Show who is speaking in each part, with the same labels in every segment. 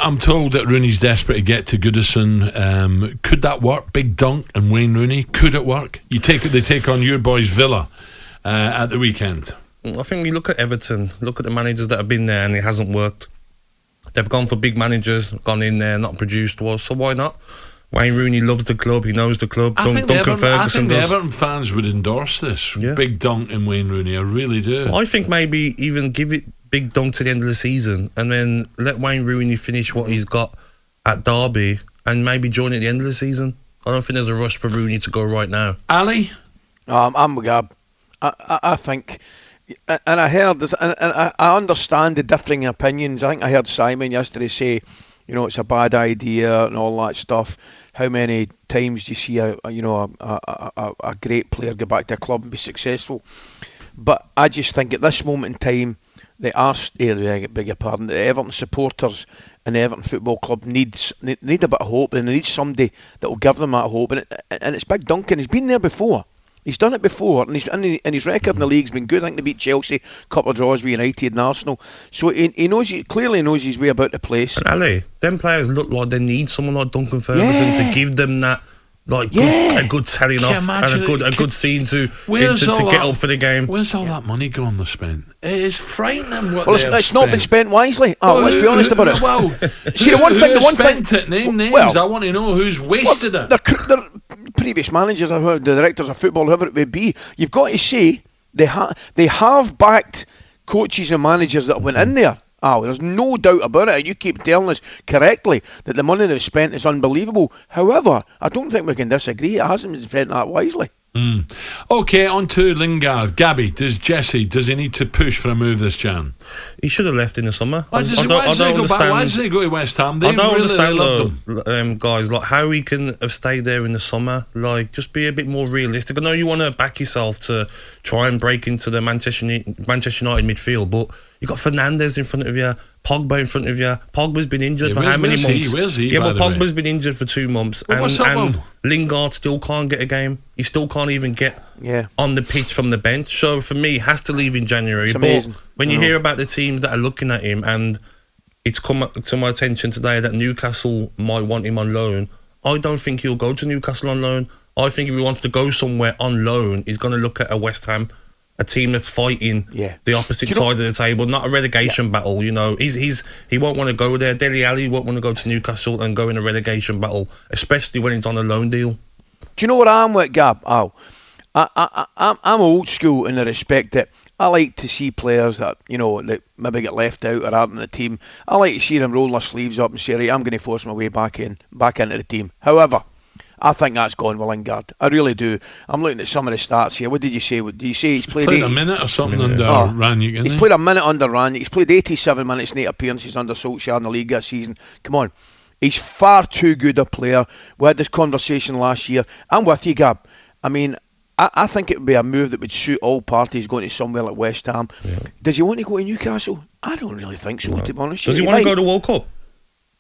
Speaker 1: I'm told that Rooney's desperate to get to Goodison. Could that work? Big dunk and Wayne Rooney. Could it work? They take on your boys Villa at the weekend.
Speaker 2: I think you look at Everton, look at the managers that have been there, and it hasn't worked. They've gone for big managers, gone in there, not produced. Well, so why not? Wayne Rooney loves the club. He knows the club.
Speaker 1: I think the Everton fans would endorse this. Yeah. Big dunk in Wayne Rooney. I really do.
Speaker 2: I think maybe even give it big dunk to the end of the season and then let Wayne Rooney finish what he's got at Derby and maybe join at the end of the season. I don't think there's a rush for Rooney to go right now.
Speaker 1: Ali?
Speaker 3: I'm with Gab. I think... And I heard this, and I understand the differing opinions. I think I heard Simon yesterday say, it's a bad idea and all that stuff. How many times do you see a great player go back to a club and be successful? But I just think at this moment in time, the Everton supporters and the Everton Football Club need a bit of hope, and they need somebody that will give them that hope. And it's Big Duncan. He's been there before. He's done it before, and his record in the league's been good. I think they beat Chelsea, a couple of draws with United and Arsenal. So he clearly knows his way about the place.
Speaker 2: And Ali, them players look like they need someone like Duncan Ferguson to give them that, a good telling off and a good scene to get up for the game.
Speaker 1: Where's all that money going to spend? It is frightening what
Speaker 3: it's not been spent wisely. Let's be honest about it.
Speaker 1: Well, see, name names. I want to know who's wasted it.
Speaker 3: They're previous managers, the directors of football, whoever it may be. You've got to say they have backed coaches and managers that went in there. There's no doubt about it. You keep telling us correctly that the money they've spent is unbelievable. However, I don't think we can disagree. It hasn't been spent that wisely.
Speaker 1: Okay, on to Lingard. Gabby, does he need to push for a move this Jan?
Speaker 2: He should have left in the summer.
Speaker 1: Why does he go to West Ham?
Speaker 2: I don't understand guys, like how he can have stayed there in the summer. Like, just be a bit more realistic. I know you want to back yourself to try and break into the Manchester United midfield, but you got Fernandes in front of you, Pogba in front of you. Pogba's been injured for how many months?
Speaker 1: Where's he?
Speaker 2: But Pogba's been injured for 2 months, and Lingard still can't get a game. He still can't even get on the pitch from the bench. So for me, he has to leave in January. But when you hear about the teams that are looking at him, and it's come to my attention today that Newcastle might want him on loan, I don't think he'll go to Newcastle on loan. I think if he wants to go somewhere on loan, he's going to look at a West Ham, a team that's fighting the opposite side of the table, not a relegation battle. He won't want to go there. Dele Alli won't want to go to Newcastle and go in a relegation battle, especially when it's on a loan deal.
Speaker 3: Do you know what I'm with, Gab? I'm old school in the respect that I like to see players that that maybe get left out or aren't in the team. I like to see them roll their sleeves up and say, right, I'm going to force my way back into the team. However, I think that's gone with Lingard. I really do. I'm looking at some of the stats here. What did you say? Did you say he's played
Speaker 1: a minute or something under Ranić?
Speaker 3: He's played a minute under Ranić. He's played 87 minutes in 8 appearances under Solskjaer in the league this season. Come on. He's far too good a player. We had this conversation last year. I'm with you, Gab. I mean, I think it would be a move that would suit all parties going to somewhere like West Ham. Yeah. Does he want to go to Newcastle? I don't really think so, to be honest.
Speaker 2: Does he want to go to the World Cup?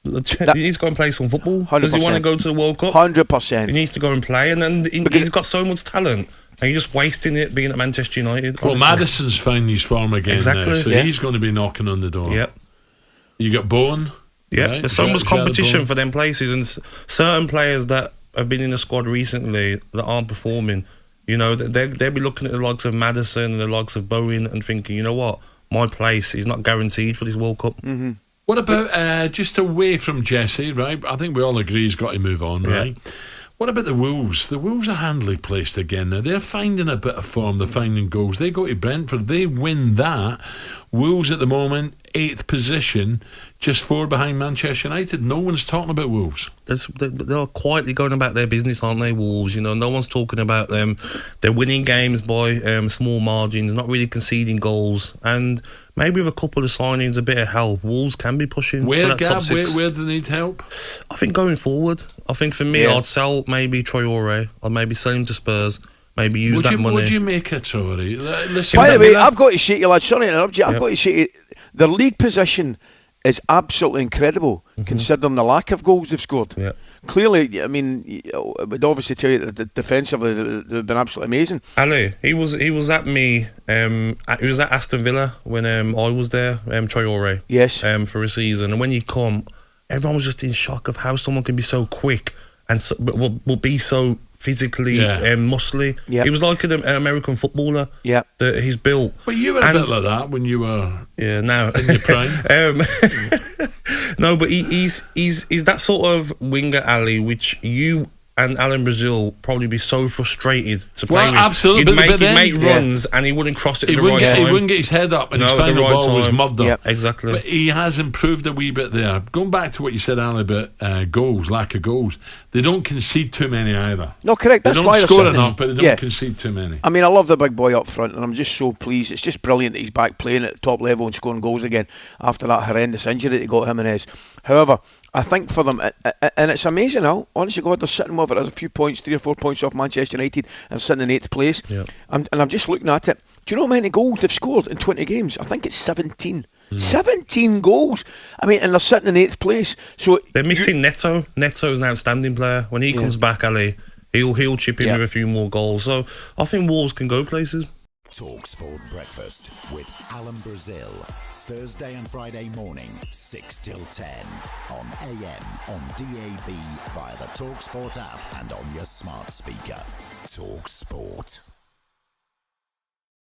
Speaker 2: He needs to go and play some football.
Speaker 3: 100%.
Speaker 2: Does he want to go to the World Cup?
Speaker 3: 100%.
Speaker 2: He needs to go and play, and then he's got so much talent, and you're just wasting it being at Manchester United.
Speaker 1: Well, Maddison's found his form again now, so he's going to be knocking on the door.
Speaker 2: Yep.
Speaker 1: You got Bowen.
Speaker 2: Yeah, right? There's so much competition for them places, and certain players that have been in the squad recently that aren't performing, they'll be looking at the likes of Maddison and the likes of Bowen and thinking, you know what, my place is not guaranteed for this World Cup.
Speaker 3: Mm-hmm.
Speaker 1: What about just away from Jesse, right? I think we all agree he's got to move on, right? Yeah. What about the Wolves? The Wolves are handily placed again now. They're finding a bit of form. They're finding goals. They go to Brentford. They win that. Wolves at the moment, 8th position, just 4 behind Manchester United. No one's talking about Wolves.
Speaker 2: They're quietly going about their business, aren't they, Wolves? No one's talking about them. They're winning games by small margins, not really conceding goals. And maybe with a couple of signings, a bit of help, Wolves can be pushing for that top 6.
Speaker 1: Where do they need help?
Speaker 2: I think going forward. I think for me, I'd sell maybe Traore. I'd maybe sell him to Spurs. Maybe use that money.
Speaker 1: Would you make a Traore?
Speaker 3: By the way, I've got to say to you, lad, sorry to interrupt you, I've got to say their league position is absolutely incredible, considering the lack of goals they've scored.
Speaker 2: Yeah.
Speaker 3: Clearly, I mean, it would obviously tell you that defensively they've been absolutely amazing.
Speaker 2: Ali, he was at me. He was at Aston Villa when I was there. Traore.
Speaker 3: Yes.
Speaker 2: For a season, and when he come, everyone was just in shock of how someone can be so quick and will be so physically muscly. He was like an American footballer that he's built.
Speaker 1: But you were a bit like that when you were
Speaker 2: now
Speaker 1: in your prime.
Speaker 2: No, but he's that sort of winger, Ali, which you and Alan Brazil probably be so frustrated to play with.
Speaker 1: Absolutely.
Speaker 2: He'd make runs and he wouldn't cross it at the right time.
Speaker 1: He wouldn't get his head up and his final ball was mugged up.
Speaker 2: Exactly.
Speaker 1: But he has improved a wee bit there. Going back to what you said, Ali, about goals, lack of goals, they don't concede too many either.
Speaker 3: No, correct. That's why
Speaker 1: they don't score enough, but they don't concede too many.
Speaker 3: I mean, I love the big boy up front, and I'm just so pleased. It's just brilliant that he's back playing at the top level and scoring goals again after that horrendous injury that he got, Jimenez. However, I think for them, and it's amazing how, honestly God, they're sitting with it as a few points, 3 or 4 points off Manchester United and sitting in 8th place. And I'm just looking at it. Do you know how many goals they've scored in 20 games? I think it's 17. 17 goals. I mean, and they're sitting in 8th place. So
Speaker 2: they're missing Neto. Neto's an outstanding player. When he comes back, Ali, he'll chip in with a few more goals. So I think Wolves can go places.
Speaker 4: talkSPORT Breakfast with Alan Brazil. Thursday and Friday morning, 6 till 10. On AM, on DAB, via the talkSPORT app and on your smart speaker. talkSPORT.